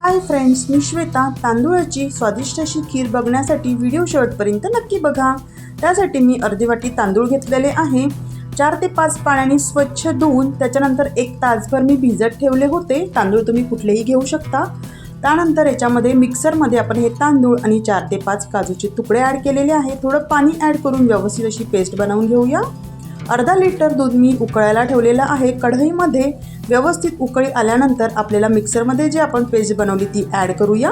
Hi friends, मी श्वेता. तांदूळाची स्वादिष्ट अशी खीर बघण्यासाठी व्हिडिओ शेवटपर्यंत नक्की बघा. त्यासाठी मी अर्धी वाटी तांदूळ घेतलेले आहे. 4 ते 5 पाण्याने स्वच्छ धुवून त्याच्यानंतर 1 तासभर मी भिजत ठेवले होते. तांदूळ तुम्ही कुठलेही घेऊ शकता. त्यानंतर याच्यामध्ये मिक्सरमध्ये आपण हे तांदूळ आणि 4 ते 5 काजूचे तुकडे ॲड केलेले आहे. थोडं पाणी ॲड करून व्यवस्थित अशी पेस्ट बनवून घेऊया. अर्धा लिटर दूध मी उकळायला ठेवलेलं आहे. कढईमध्ये व्यवस्थित उकळी आल्यानंतर आपल्याला मिक्सरमध्ये जे आपण पेस्ट बनवली ती ॲड करूया.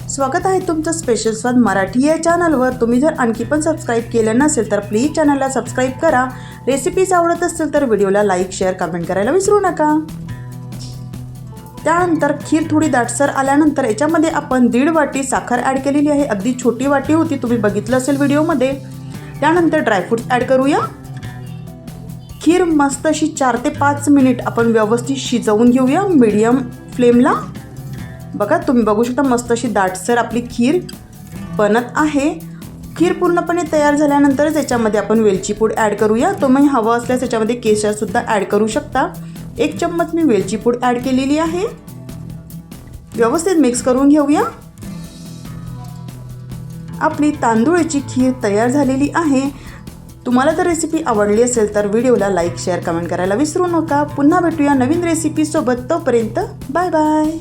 स्वागत आहे तुमचं स्पेशल स्वाद मराठी या चॅनलवर. तुम्ही जर आणखी पण सबस्क्राईब केलं नसेल तर प्लीज चॅनलला सबस्क्राईब करा. रेसिपीज आवडत असतील तर व्हिडिओला लाईक शेअर कमेंट करायला विसरू नका. त्यानंतर खीर थोडी दाटसर आल्यानंतर याच्यामध्ये आपण 1.5 वाटी साखर ॲड केलेली आहे. अगदी छोटी वाटी होती, तुम्ही बघितलं असेल व्हिडिओमध्ये. त्यानंतर ड्रायफ्रूट्स ॲड करूया. खीर मस्त अशी 4 ते 5 मिनिट आपण व्यवस्थित शिजवून घेऊया मीडियम फ्लेमला. बघा, तुम्ही बघू शकता मस्त अशी दाटसर आपली खीर बनत आहे. खीर पूर्णपणे तयार झाल्यानंतरच याच्यामध्ये आपण वेलची पूड ॲड करूया. तुम्ही हवं असल्यास याच्यामध्ये केशरसुद्धा ॲड करू शकता. 1 चम्मच मी वेलची पूड ॲड केलेली आहे. व्यवस्थित मिक्स करून घेऊया. आपली तांदूळाची खीर तयार झालेली आहे. तुम्हाला जर रेसिपी आवडली असेल तर व्हिडिओला लाईक शेअर कमेंट करायला विसरू नका. पुन्हा भेटूया नवीन रेसिपीसोबत. तोपर्यंत बाय बाय.